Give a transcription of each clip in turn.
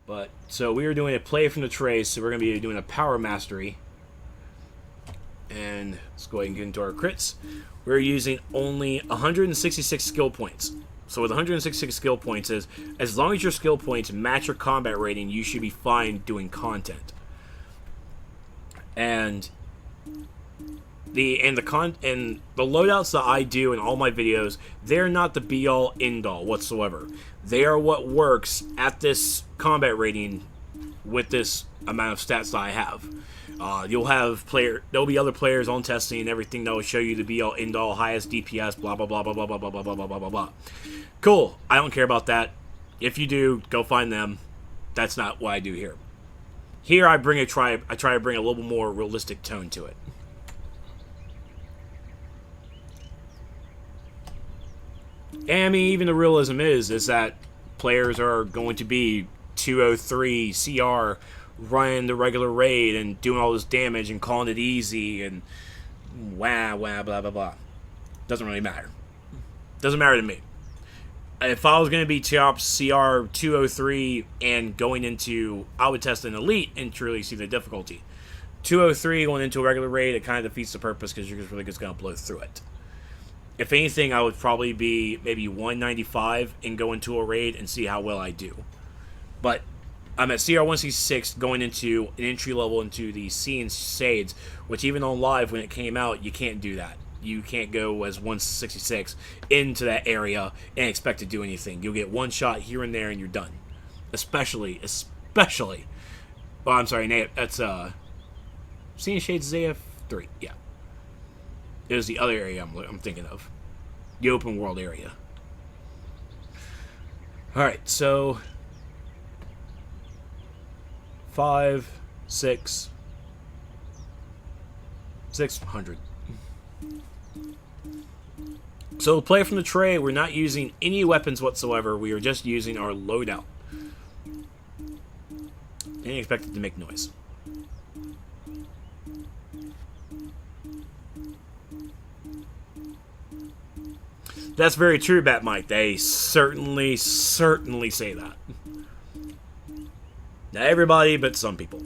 But so we were doing a play from the trace, so we're going to be doing a Power Mastery. And let's go ahead and get into our crits. We're using only 166 skill points. So with 166 skill points is, as long as your skill points match your combat rating, you should be fine doing content. And the loadouts that I do in all my videos, they're not the be all end all whatsoever. They are what works at this combat rating with this amount of stats that I have. There'll be other players on testing and everything that will show you the be all end all highest DPS, blah blah blah blah blah blah blah blah blah blah blah blah. Cool. I don't care about that. If you do, go find them. That's not what I do here. Here I try to bring a little bit more realistic tone to it. And I mean, even the realism is that players are going to be 203 CR running the regular raid and doing all this damage and calling it easy and blah blah blah. Doesn't really matter. Doesn't matter to me. If I was going to be top CR 203 and going into, I would test an elite and truly see the difficulty. 203 going into a regular raid, it kind of defeats the purpose because you're just really just going to blow through it. If anything, I would probably be maybe 195 and go into a raid and see how well I do. But I'm at CR 166 going into an entry level into the Sea and Shades, which even on live when it came out, you can't do that. You can't go as 166 into that area and expect to do anything. You'll get one shot here and there and you're done. Especially. Oh, I'm sorry, Nate. That's Sea and Shades is AF3. Yeah. It was the other area I'm thinking of. The open world area. Alright, so 5, 6, 600. So play from the tray, we're not using any weapons whatsoever. We are just using our loadout. And expect it to make noise. That's very true, Bat Mike. They certainly say that. Not everybody, but some people.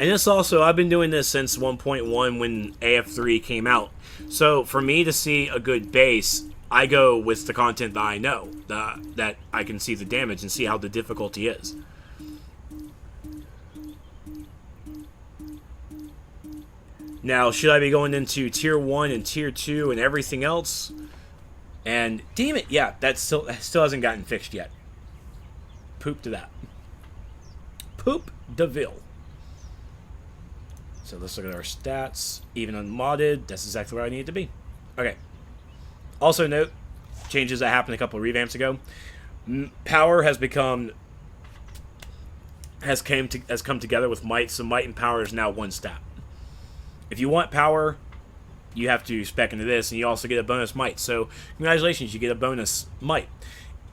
And this also, I've been doing this since 1.1 when AF3 came out. So for me to see a good base, I go with the content that I know, that I can see the damage and see how the difficulty is. Now, should I be going into Tier 1 and Tier 2 and everything else? And, damn it, yeah, that still hasn't gotten fixed yet. Poop to that. Poop Deville. So let's look at our stats. Even unmodded, that's exactly where I need it to be. Okay. Also note, changes that happened a couple of revamps ago. Power has come together with might, so might and power is now one stat. If you want power, you have to spec into this, and you also get a bonus might. So congratulations, you get a bonus might.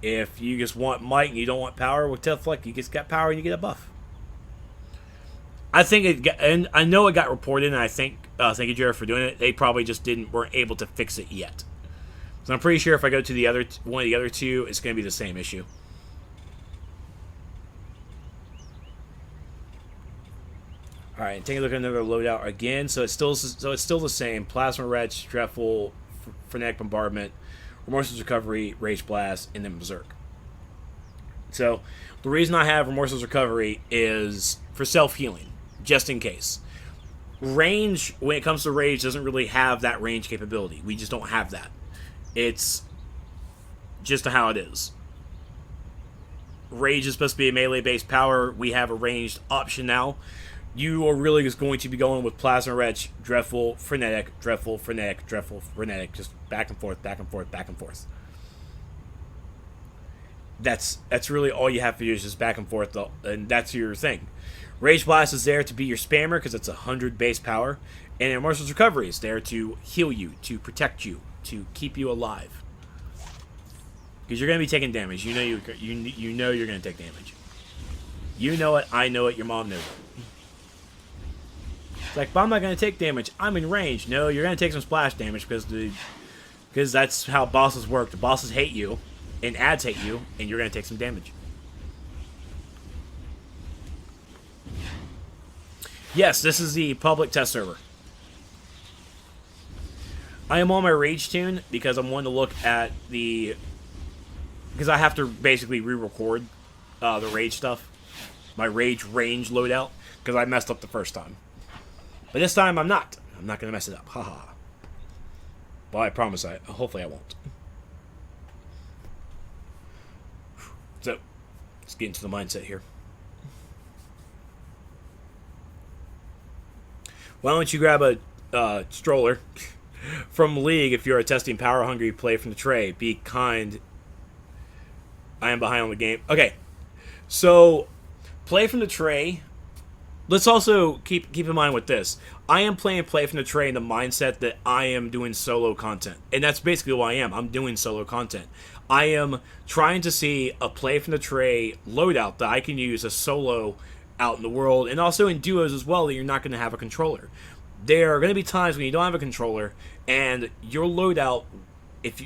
If you just want might and you don't want power with Teflek, you just got power and you get a buff. I think and I know it got reported, and I think thank you, Jared, for doing it. They probably just weren't able to fix it yet. So I'm pretty sure if I go to the one of the other two, it's going to be the same issue. All right, take a look at another loadout again. So it's still the same: Plasma Retch, Dreadful, Frenetic Bombardment, Remoreless Recovery, Rage Blast, and then Berserk. So the reason I have Remoreless Recovery is for self-healing, just in case. Range, when it comes to rage, doesn't really have that range capability. We just don't have that. It's just how it is. Rage is supposed to be a melee-based power. We have a ranged option now. You are really just going to be going with Plasma Retch, Dreadful, Frenetic, Dreadful, Frenetic, Dreadful, Frenetic, just back and forth, back and forth, back and forth. That's really all you have to do is just back and forth, though, and that's your thing. Rage Blast is there to be your spammer because it's 100 base power, and Remoreless Recovery is there to heal you, to protect you, to keep you alive. Because you're going to be taking damage. You know you're going to take damage. You know it. I know it. Your mom knows it. It's like, but I'm not going to take damage. I'm in range. No, you're going to take some splash damage because the Because that's how bosses work. The bosses hate you, and ads hate you, and you're going to take some damage. Yes, this is the public test server. I am on my Rage tune because I'm wanting to look at the... Because I have to basically re-record the Rage stuff. My Rage range loadout. Because I messed up the first time. But this time I'm not. I'm not going to mess it up. Haha. Well, I promise hopefully I won't. So, let's get into the mindset here. Why don't you grab a stroller from League if you're a testing power-hungry play from the tray. Be kind. I am behind on the game. Okay, so play from the tray. Let's also keep in mind with this. I am playing play from the tray in the mindset that I am doing solo content. And that's basically what I am. I'm doing solo content. I am trying to see a play from the tray loadout that I can use as solo out in the world, and also in duos as well, that you're not going to have a controller. There are going to be times when you don't have a controller, and your loadout,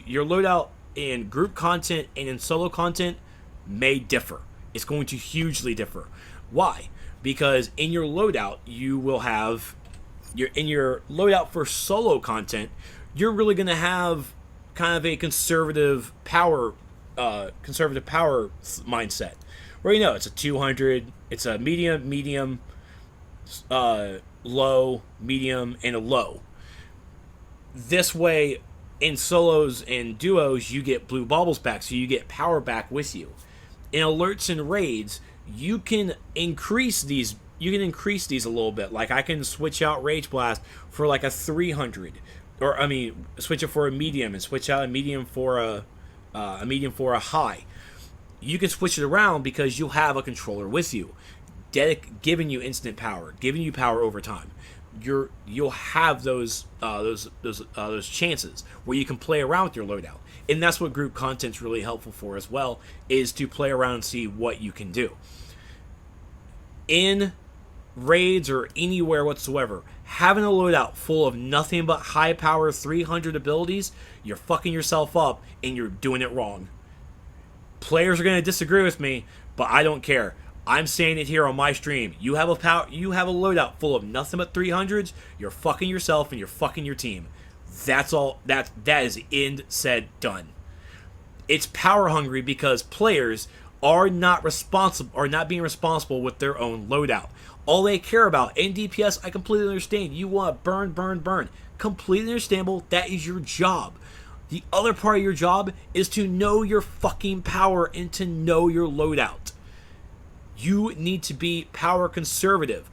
your loadout in group content and in solo content may differ. It's going to hugely differ. Why? Because in your loadout, you will have in your loadout for solo content, you're really going to have kind of a conservative power mindset. Where it's a 200, it's a medium, low, medium, and a low. This way, in solos and duos, you get blue baubles back, so you get power back with you. In alerts and raids, you can increase these. You can increase these a little bit. Like I can switch out Rage Blast for like a 300, or switch it for a medium and switch out a medium for a high. You can switch it around because you'll have a controller with you, giving you instant power, giving you power over time. You'll have those chances where you can play around with your loadout, and that's what group content's really helpful for as well, is to play around and see what you can do. In raids or anywhere whatsoever, having a loadout full of nothing but high power 300 abilities, you're fucking yourself up and you're doing it wrong. Players are going to disagree with me, but I don't care. I'm saying it here on my stream. You have a loadout full of nothing but 300s, you're fucking yourself and you're fucking your team. That's all. That is end said done. It's power hungry because players are not being responsible with their own loadout. All they care about in DPS, I completely understand. You want to burn. Completely understandable. That is your job. The other part of your job is to know your fucking power and to know your loadout. You need to be power conservative.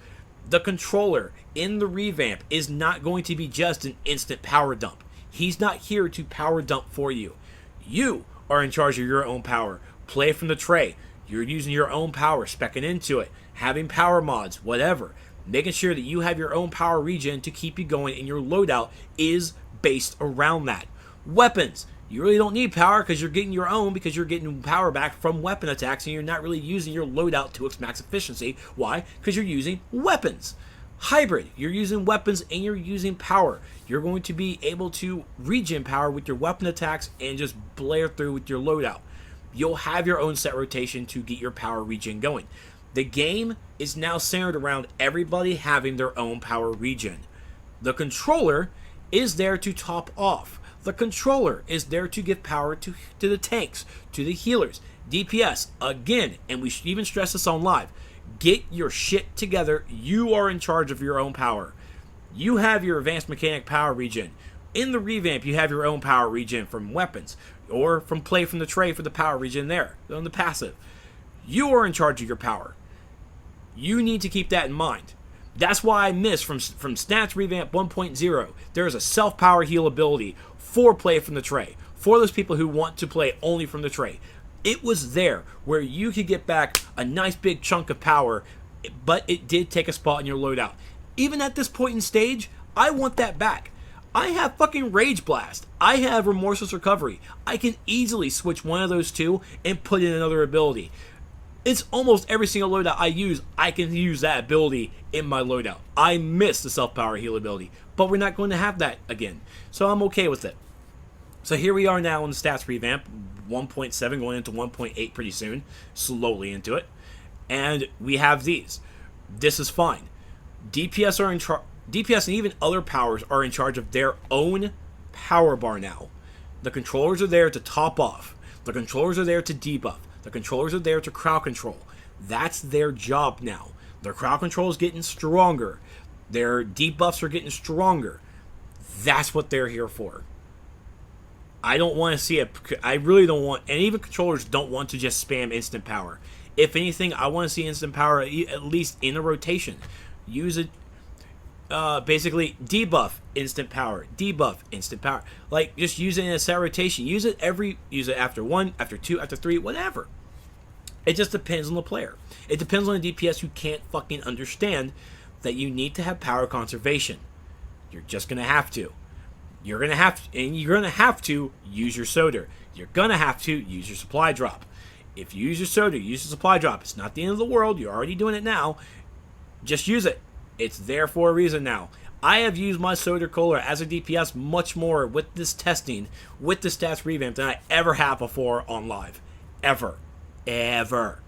The controller in the revamp is not going to be just an instant power dump. He's not here to power dump for you. You are in charge of your own power. Play from the tray. You're using your own power, speccing into it, having power mods, whatever. Making sure that you have your own power regen to keep you going, and your loadout is based around that. Weapons. You really don't need power because you're getting your own, because you're getting power back from weapon attacks, and you're not really using your loadout to its max efficiency. Why? Because you're using weapons. Hybrid. You're using weapons and you're using power. You're going to be able to regen power with your weapon attacks and just blare through with your loadout. You'll have your own set rotation to get your power regen going. The game is now centered around everybody having their own power regen. The controller is there to top off. The controller is there to give power to the tanks, to the healers, DPS. Again, and we should even stress this on live, get your shit together. You are in charge of your own power. You have your advanced mechanic power regen. In the revamp, you have your own power regen from weapons, or from play from the tray for the power regen there, on the passive. You are in charge of your power. You need to keep that in mind. That's why I missed from Stats Revamp 1.0, there is a self-power heal ability for play from the tray, for those people who want to play only from the tray. It was there where you could get back a nice big chunk of power, but it did take a spot in your loadout. Even at this point in stage, I want that back. I have fucking Rage Blast. I have Remoreless Recovery. I can easily switch one of those two and put in another ability. It's almost every single loadout I use, I can use that ability in my loadout. I miss the self-power heal ability, but we're not going to have that again. So I'm okay with it. So here we are now in the Stats Revamp 1.7, going into 1.8 pretty soon, slowly into it. And we have these. This is fine. DPS are in DPS and even other powers are in charge of their own power bar now. The controllers are there to top off. The controllers are there to debuff. The controllers are there to crowd control. That's their job now. Their crowd control is getting stronger. Their debuffs are getting stronger. That's what they're here for. I don't want to see it. I really don't want, and even controllers don't want to just spam instant power. If anything, I want to see instant power at least in a rotation. Use it. Basically, debuff instant power, debuff instant power. Like, just use it in a set rotation. Use it after 1, after 2, after 3, whatever. It just depends on the player. It depends on the DPS who can't fucking understand that you need to have power conservation. You're just gonna have to. You're gonna have to, and you're gonna have to use your soda. You're gonna have to use your supply drop. If you use your soda, use your supply drop. It's not the end of the world. You're already doing it now. Just use it. It's there for a reason now. I have used my soda cooler as a DPS much more with this testing, with the Stats Revamp, than I ever have before on live. Ever. And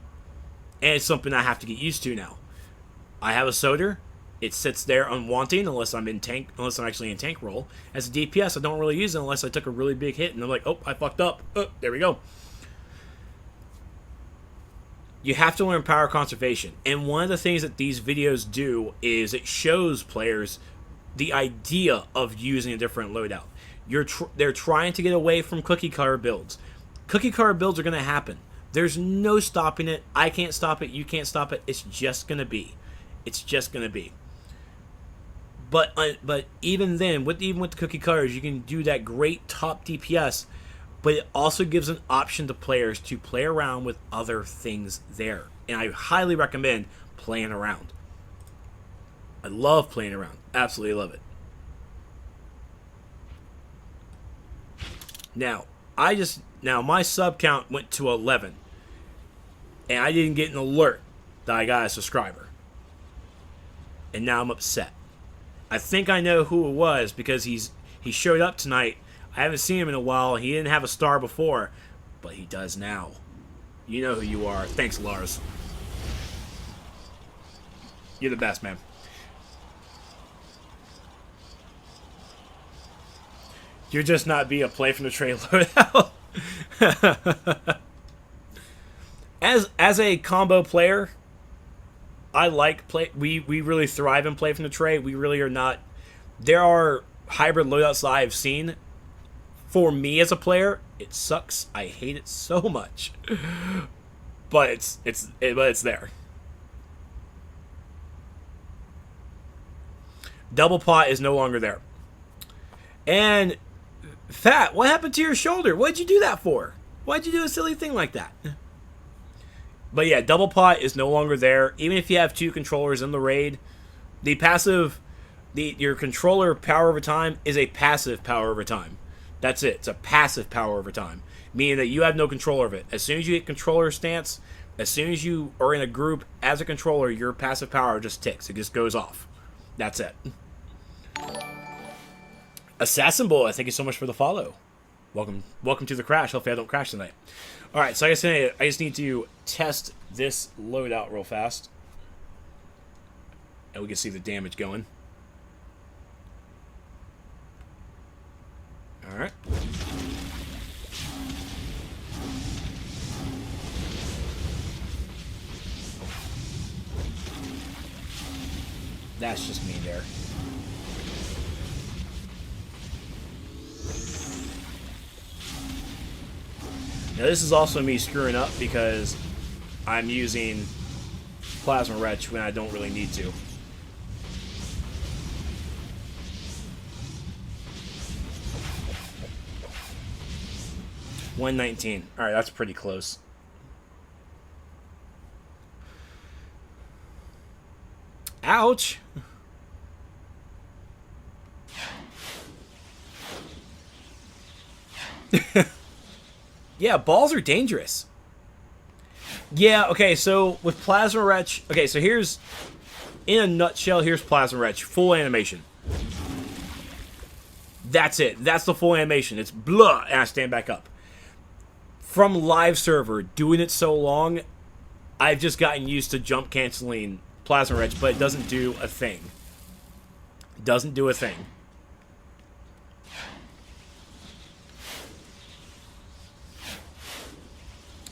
it's something I have to get used to now. I have a soda. It sits there unwanting unless I'm actually in tank role. As a DPS, I don't really use it unless I took a really big hit and I'm like, oh, I fucked up. Oh, there we go. You have to learn power conservation. And one of the things that these videos do is it shows players the idea of using a different loadout. They're trying to get away from cookie cutter builds. Cookie cutter builds are going to happen. There's no stopping it. I can't stop it. You can't stop it. It's just going to be. It's just going to be. But even then, even with the cookie cutters, you can do that great top DPS, but it also gives an option to players to play around with other things there. And I highly recommend playing around. I love playing around. Absolutely love it. Now my sub count went to 11. And I didn't get an alert that I got a subscriber. And now I'm upset. I think I know who it was because he showed up tonight. I haven't seen him in a while. He didn't have a star before, but he does now. You know who you are. Thanks, Lars. You're the best, man. You're just not be a play from the tray loadout. As a combo player, I like play. We really thrive in play from the tray. We really are not. There are hybrid loadouts that I have seen. For me as a player, it sucks. I hate it so much. But it's there. Double pot is no longer there. And Fat, what happened to your shoulder? What'd you do that for? Why'd you do a silly thing like that? But yeah, double pot is no longer there. Even if you have 2 controllers in the raid, the passive, your controller power over time is a passive power over time. That's it. It's a passive power over time, meaning that you have no control of it. As soon as you hit controller stance, as soon as you are in a group as a controller, your passive power just ticks. It just goes off. That's it. Assassin Boy, thank you so much for the follow. Welcome to the crash. Hopefully I don't crash tonight. All right, so I just need to test this loadout real fast, and we can see the damage going. All right. That's just me there. Now this is also me screwing up because I'm using Plasma Retch when I don't really need to. $119. Alright, that's pretty close. Ouch! Yeah, balls are dangerous. Yeah, okay, so with Plasma Retch... Okay, so here's... In a nutshell, here's Plasma Retch. Full animation. That's it. That's the full animation. It's blah, and I stand back up. From live server, doing it so long, I've just gotten used to jump canceling Plasma Retch, but it doesn't do a thing. It doesn't do a thing.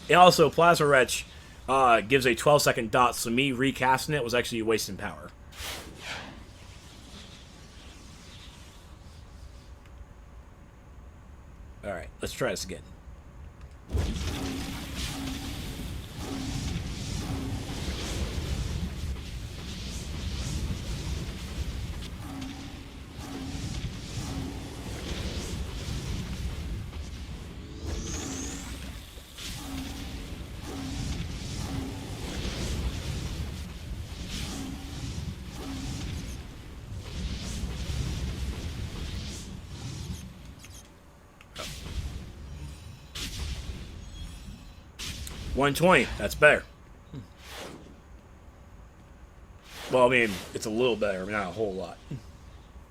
And also, Plasma Retch gives a 12-second dot, so me recasting it was actually wasting power. Alright, let's try this again. $120, that's better. Well, I mean, it's a little better, not a whole lot.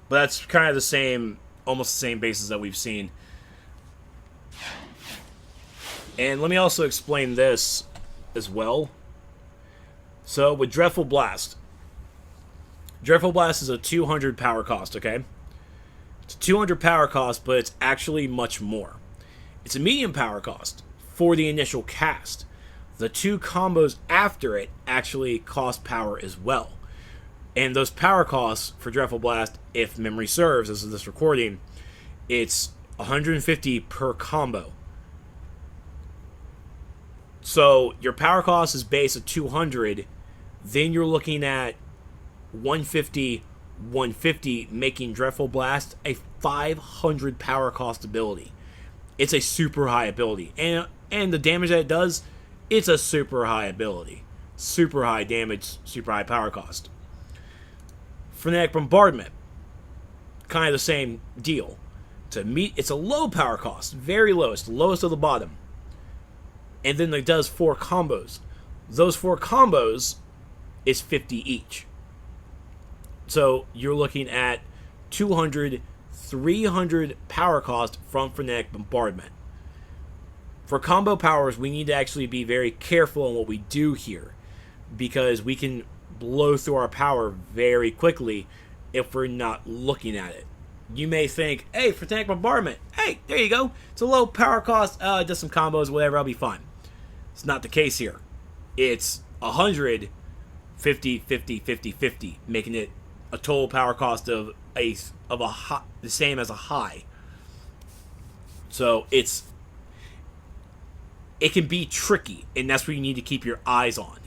But that's kind of the same, almost the same basis that we've seen. And let me also explain this as well. So, with Dreadful Blast is a 200 power cost, okay? It's a 200 power cost, but it's actually much more. It's a medium power cost for the initial cast. The two combos after it actually cost power as well. And those power costs for Dreadful Blast, if memory serves, as of this recording, it's 150 per combo. So your power cost is base at 200, then you're looking at 150, 150, making Dreadful Blast a 500 power cost ability. It's a super high ability. And the damage that it does, it's a super high ability. Super high damage, super high power cost. Frenetic Bombardment, kind of the same deal. It's a low power cost, very low. It's the lowest of the bottom. And then it does 4 combos. Those 4 combos is 50 each. So you're looking at 200, 300 power cost from Frenetic Bombardment. For combo powers, we need to actually be very careful on what we do here, because we can blow through our power very quickly if we're not looking at it. You may think, hey, Frenetic Bombardment, hey, there you go. It's a low power cost, it does some combos, whatever, I'll be fine. It's not the case here. It's 100, 50, 50, 50, 50, making it a total power cost of the same as a high. So it can be tricky, and that's where you need to keep your eyes on,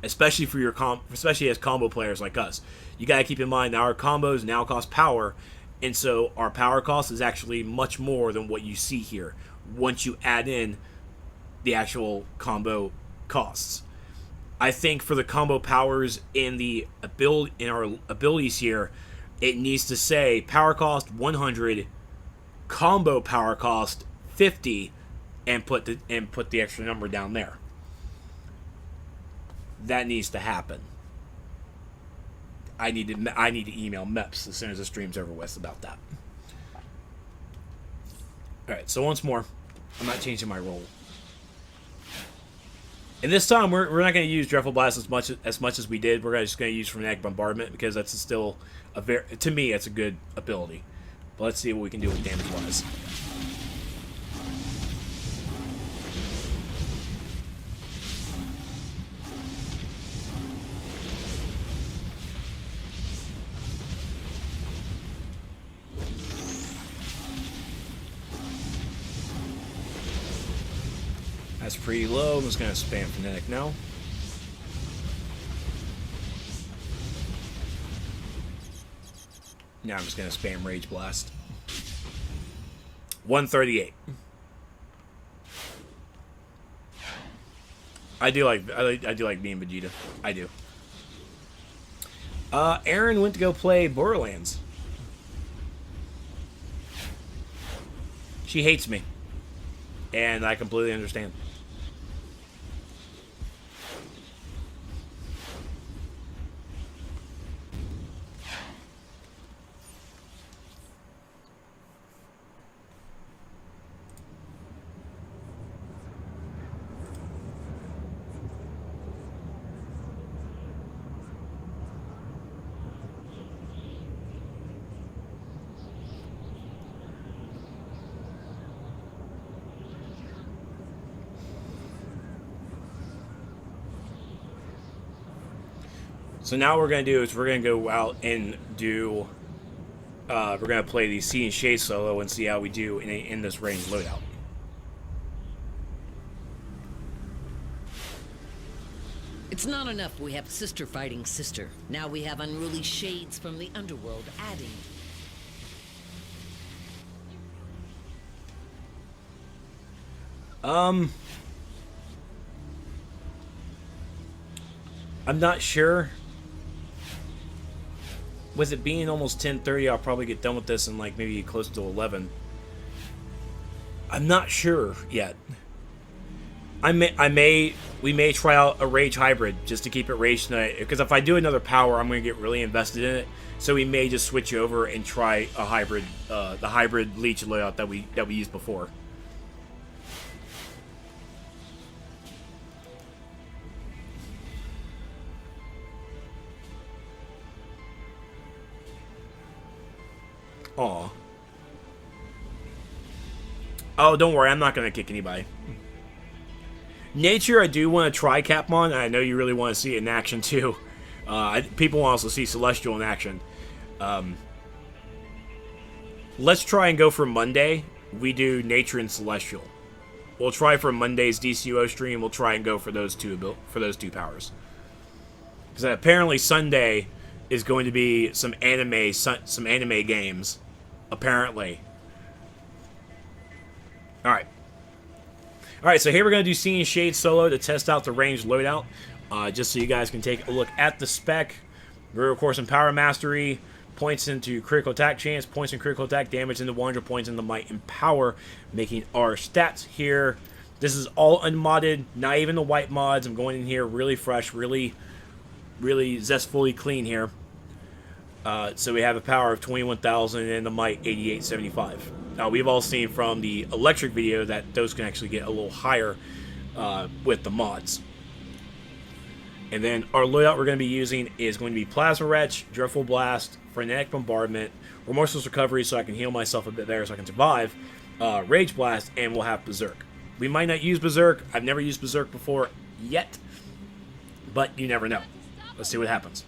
especially for especially as combo players like us. You gotta keep in mind that our combos now cost power, and so our power cost is actually much more than what you see here once you add in the actual combo costs. I think for the combo powers in our abilities here, it needs to say power cost 100, combo power cost 50, and put the extra number down there. That needs to happen. I need to email MEPS as soon as the stream's over with about that. Alright, so once more, I'm not changing my role. And this time, we're not going to use Dreadful Blast as much as we did. We're just going to use Frenetic Bombardment, because that's still to me, it's a good ability. But let's see what we can do with damage-wise. That's pretty low. I'm just going to spam Frenetic now. Now I'm just going to spam Rage Blast. 138. I do like being Vegeta. I do. Aaron went to go play Borderlands. She hates me. And I completely understand. So now what we're going to do is we're going to go out and do... we're going to play the Sea and Shade solo and see how we do in this range loadout. It's not enough we have sister fighting sister. Now we have unruly shades from the underworld adding. I'm not sure. With it being almost 10:30, I'll probably get done with this in like maybe close to 11. I'm not sure yet. We may try out a Rage Hybrid just to keep it Rage tonight. Because if I do another Power, I'm going to get really invested in it. So we may just switch over and try a Hybrid, the Hybrid Leech layout that we used before. Aw. Oh, don't worry, I'm not going to kick anybody. Nature, I do want to try Capmon, and I know you really want to see it in action, too. People want to also see Celestial in action. Let's try and go for Monday. We do Nature and Celestial. We'll try for Monday's DCUO stream. We'll try and go for those two powers. Because apparently Sunday is going to be some anime games. Apparently. Alright. Alright, so here we're going to do Sea and Shade solo to test out the ranged loadout. Just so you guys can take a look at the spec. We're, of course, in Power Mastery. Points into critical attack chance, points in critical attack damage into 100 points into might and power, making our stats here. This is all unmodded, not even the white mods. I'm going in here really fresh, really zestfully clean here. So we have a power of 21,000 and the might 8875. Now we've all seen from the electric video that those can actually get a little higher with the mods. And then our loadout we're going to be using is going to be Plasma Retch, Dreadful Blast, Frenetic Bombardment, Remoreless Recovery so I can heal myself a bit better so I can survive, Rage Blast, and we'll have Berserk. We might not use Berserk. I've never used Berserk before yet, but you never know. Let's see what happens.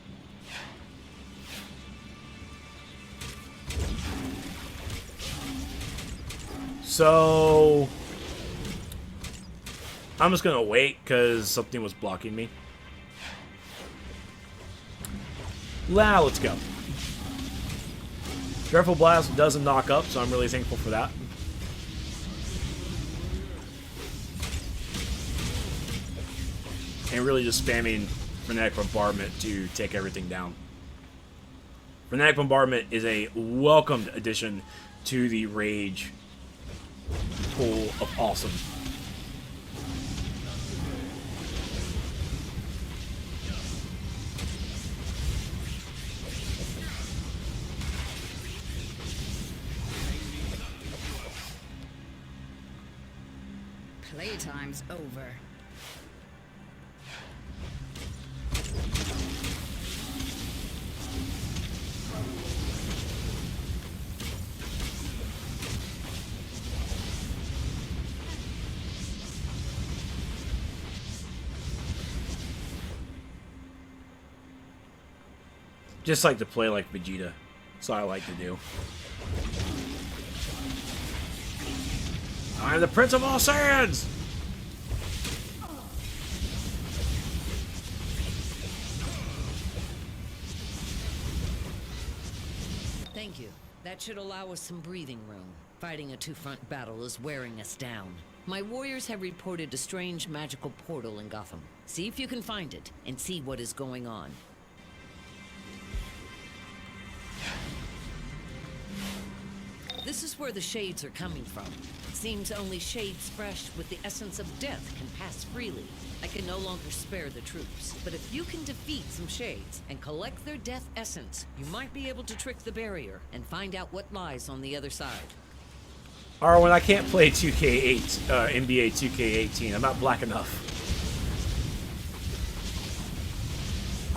So I'm just going to wait because something was blocking me. Now let's go. Dreadful Blast doesn't knock up, so I'm really thankful for that. And really just spamming Frenetic Bombardment to take everything down. Frenetic Bombardment is a welcomed addition to the Rage pool of awesome. Playtime's over. Just like to play like Vegeta. That's what I like to do. I'm the Prince of all Saiyans! Thank you. That should allow us some breathing room. Fighting a two-front battle is wearing us down. My warriors have reported a strange magical portal in Gotham. See if you can find it, and see what is going on. This is where the shades are coming from. It seems only shades fresh with the essence of death can pass freely. I can no longer spare the troops. But if you can defeat some shades and collect their death essence, you might be able to trick the barrier and find out what lies on the other side. Or when I can't play 2K8, NBA 2K18, I'm not black enough.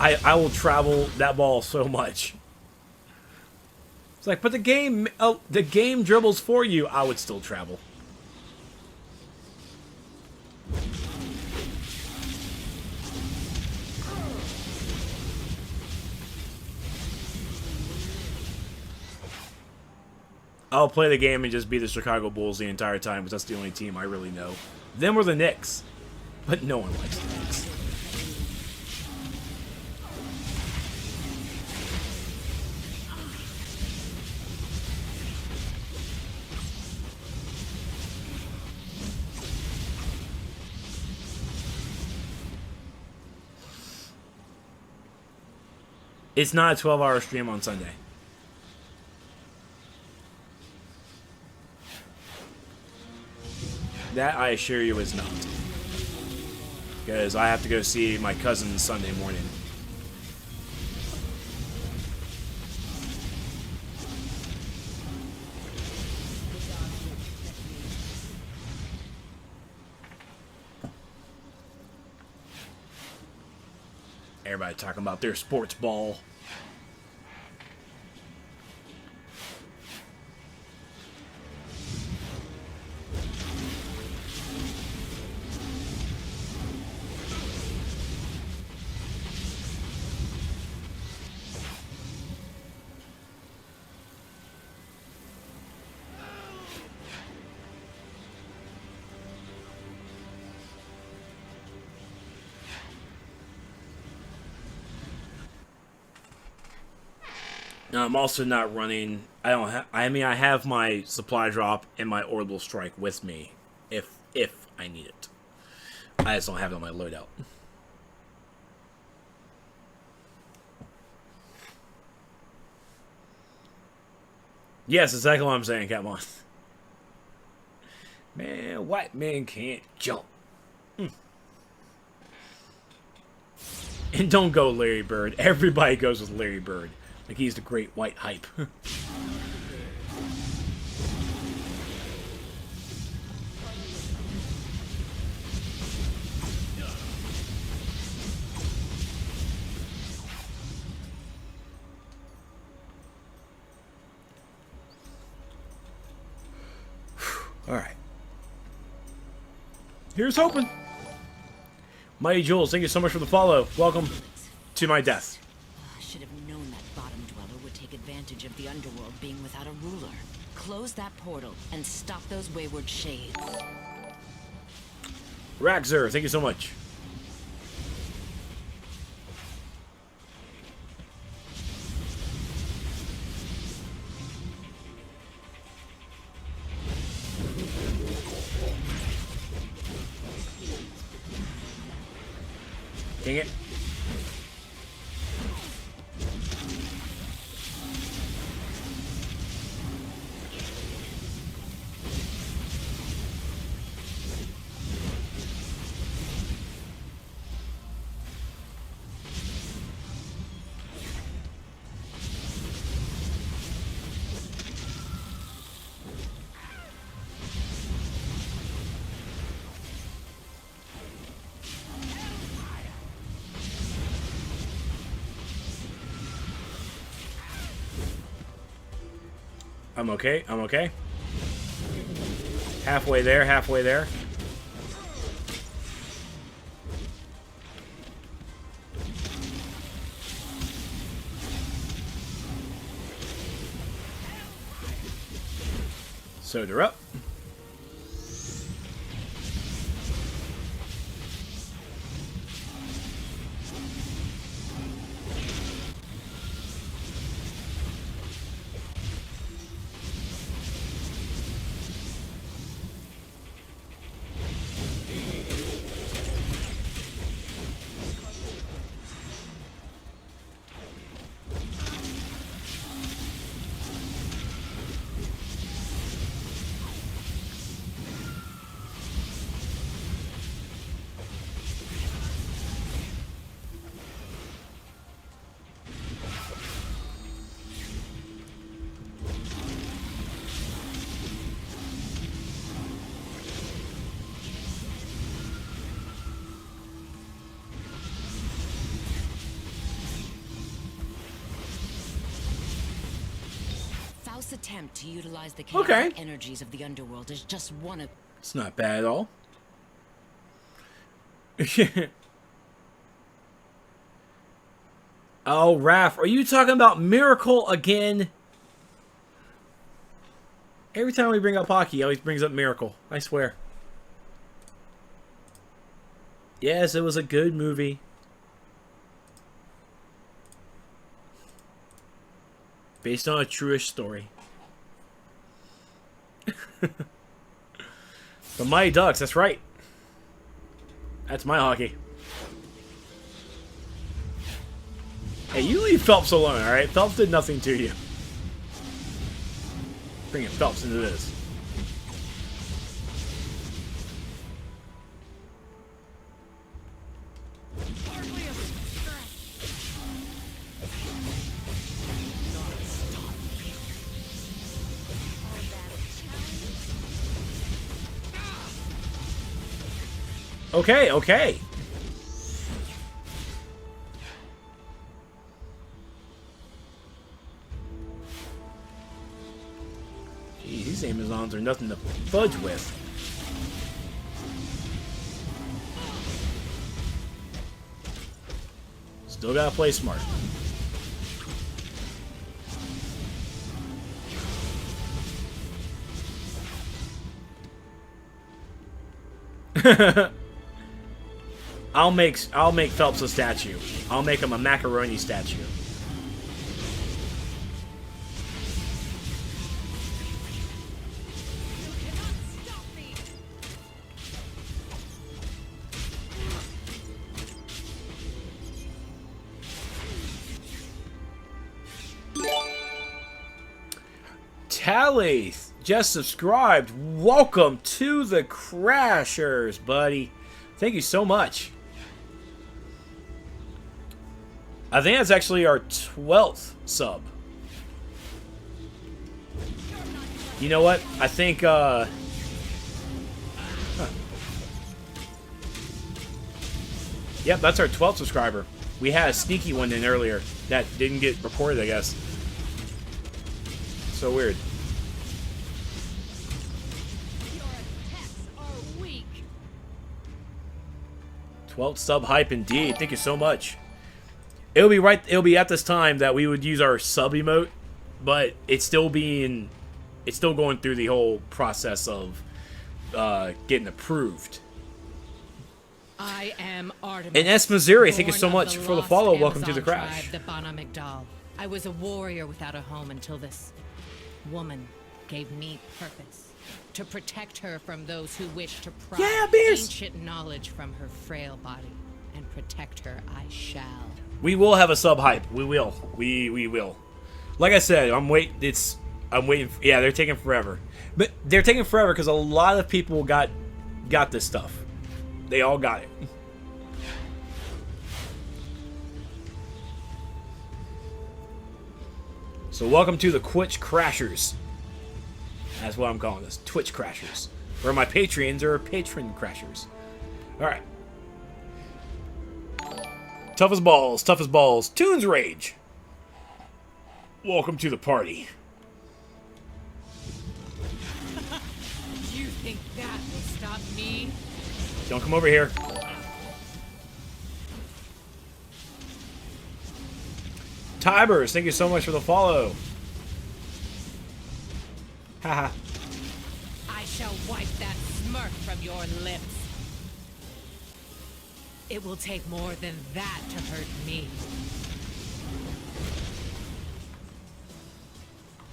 I will travel that ball so much. It's like, but the game dribbles for you. I would still travel. I'll play the game and just be the Chicago Bulls the entire time, because that's the only team I really know. Them or the Knicks. But no one likes the Knicks. It's not a 12-hour stream on Sunday. That, I assure you, is not. Because I have to go see my cousin Sunday morning. Everybody talking about their sports ball. I'm also not running. I don't have. I mean, I have my supply drop and my orbital strike with me, if I need it. I just don't have it on my loadout. Yes, exactly what I'm saying, Catmon. Man, white man can't jump. And don't go Larry Bird. Everybody goes with Larry Bird. Like he's the great white hype. Alright. Here's hoping. Mighty Jules, thank you so much for the follow. Welcome to my death. I should have known that bottom dweller would take advantage of the underworld being without a ruler. Close that portal and stop those wayward shades. Raxer, thank you so much. Dang it. I'm okay. I'm okay. Halfway there. Halfway there. Soda up. Faust's attempt to utilize the chaotic energies of the underworld is just one of... It's not bad at all. Oh, Raph, are you talking about Miracle again? Every time we bring up hockey, he always brings up Miracle. I swear. Yes, it was a good movie. Based on a truish story. The Mighty Ducks, that's right. That's my hockey. Hey, you leave Phelps alone, alright? Phelps did nothing to you. Bringing Phelps into this. Okay, okay. Jeez, these Amazons are nothing to fudge with. Still gotta play smart. I'll make Phelps a statue. I'll make him a macaroni statue. Tally just subscribed. Welcome to the Crashers, buddy. Thank you so much. I think that's actually our 12th sub. You know what? I think, Yep, that's our 12th subscriber. We had a sneaky one in earlier that didn't get reported, I guess. So weird. Your attacks are weak. 12th sub hype indeed. Thank you so much. It'll be at this time that we would use our sub emote, but it's still going through the whole process of getting approved. I am Artemis. And S. Missouri, thank you born so of much the for the lost follow. Welcome to Amazon the crash. tribe, the Bana Migdal. I was a warrior without a home until this woman gave me purpose. To protect her from those who wish to pry ancient knowledge from her frail body. And protect her I shall. We will have a sub hype. We will. We will. Like I said, I'm waiting. Yeah, they're taking forever. But they're taking forever because a lot of people got this stuff. They all got it. So welcome to the Twitch Crashers. That's what I'm calling this. Twitch Crashers. Where my Patreons are Patron Crashers. Alright. Tough as balls, tough as balls. Toons Rage. Welcome to the party. You think that will stop me? Don't come over here. Tibor, thank you so much for the follow. Haha. I shall wipe that smirk from your lips. It will take more than that to hurt me.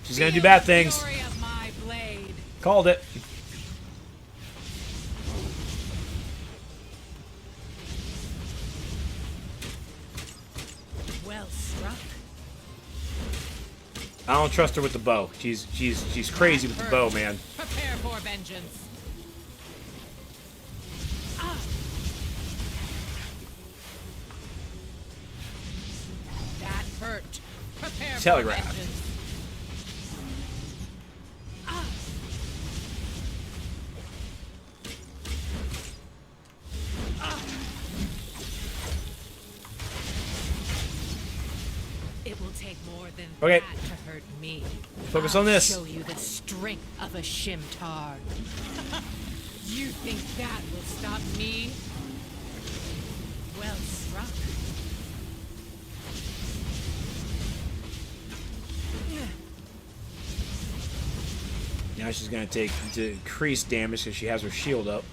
She's gonna do bad things. Fury of my blade. Called it. Well struck. I don't trust her with the bow. She's crazy with the bow, man. Prepare for vengeance. Ah. That hurt. Prepare Telegraph. for vengeance. Ah. Ah. It will take more than Okay. that to hurt me. Focus on this. Show you the strength of a Shimtar. You think that will stop me? Well struck. Now she's going to take decreased damage because she has her shield up.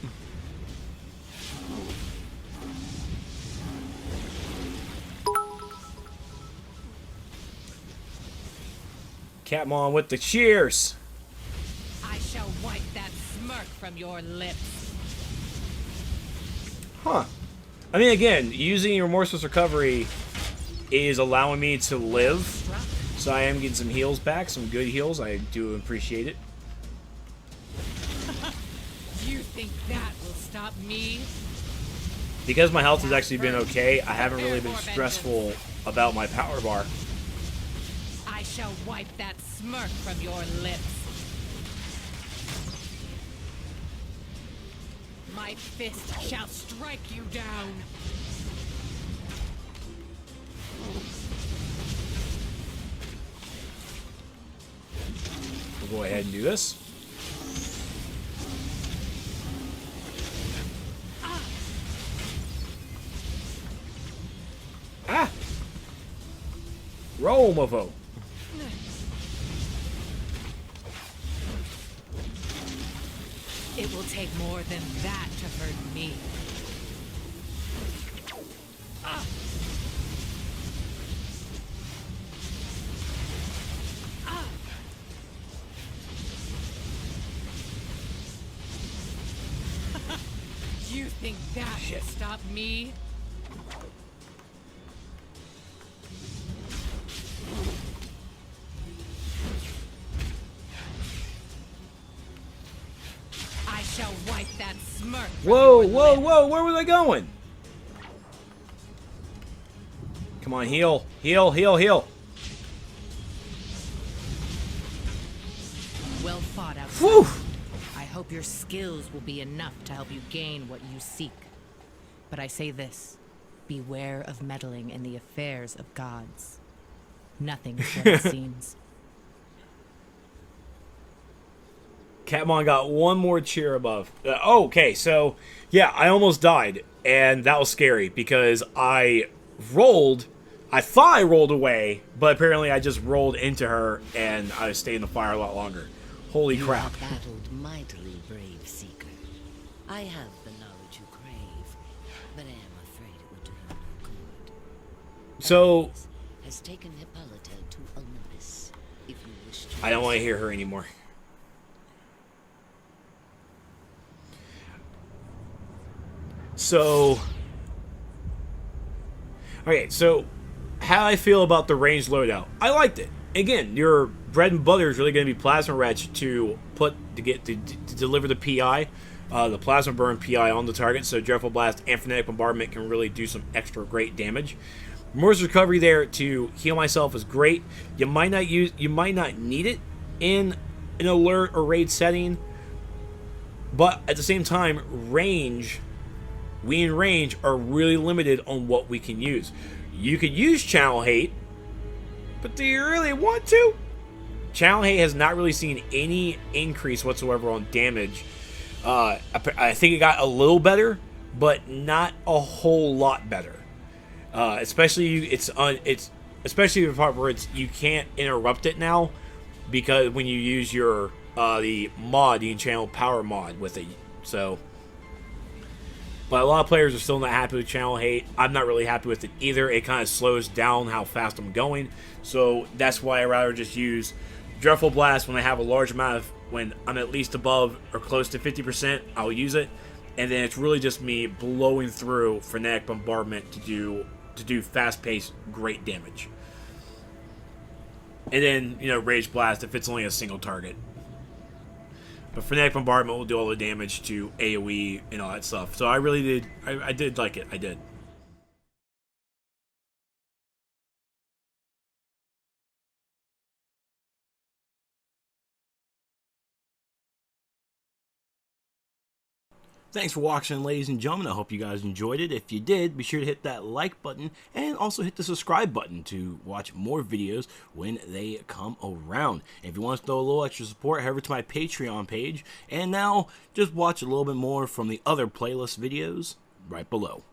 Catmon with the cheers. I shall wipe that smirk from your lips. Huh. I mean, again, using Remoreless Recovery is allowing me to live. So I am getting some heals back, some good heals. I do appreciate it. You think that will stop me? Because my health has actually been okay, I haven't really been stressful about my power bar. I shall wipe that smirk from your lips. My fist shall strike you down. We'll go ahead and do this. Ah! Roll, mofo. It will take more than that to hurt me. Ah! Ah! You think that will stop me? I shall wipe that smirk. Whoa, whoa, whoa, where was I going? Come on, heal, heal, heal, heal. Well fought out. Whew! I hope your skills will be enough to help you gain what you seek. But I say this, beware of meddling in the affairs of gods. Nothing is what it seems. Catmon got one more cheer above. Okay, so, yeah, I almost died, and that was scary, because I thought I rolled away, but apparently I just rolled into her, and I stayed in the fire a lot longer. Holy crap. You have battled mightily, brave seeker. I have the knowledge you crave, but I am afraid it will do you no good. So, Hermes has taken Hippolyta to Olympus. If you wish to, I don't want to hear her anymore. So, okay, so how I feel about the ranged loadout. I liked it. Again, your bread and butter is really going to be Plasma Retch to deliver the PI, the Plasma Burn PI on the target. So Dreadful Blast and Frenetic Bombardment can really do some extra great damage. Remorseless Recovery there to heal myself is great. You might not need it in an alert or raid setting, but at the same time, we in range are really limited on what we can use. You could use Channel Hate, but do you really want to? Channel Hate has not really seen any increase whatsoever on damage. I think it got a little better, but not a whole lot better. Especially especially the part where you can't interrupt it now, because when you use your the mod, you can channel Power Mod with it. So. But a lot of players are still not happy with Channel Hate. I'm not really happy with it either. It kind of slows down how fast I'm going. So that's why I rather just use Dreadful Blast when I have a large amount of, when I'm at least above or close to 50%, I'll use it. And then it's really just me blowing through Frenetic Bombardment to do fast-paced, great damage. And then, Rage Blast if it's only a single target. But Frenetic Bombardment will do all the damage to AoE and all that stuff. So I really did, I did like it. I did. Thanks for watching, ladies and gentlemen. I hope you guys enjoyed it. If you did, be sure to hit that like button and also hit the subscribe button to watch more videos when they come around. And if you want us to know a little extra support, head over to my Patreon page. And now, just watch a little bit more from the other playlist videos right below.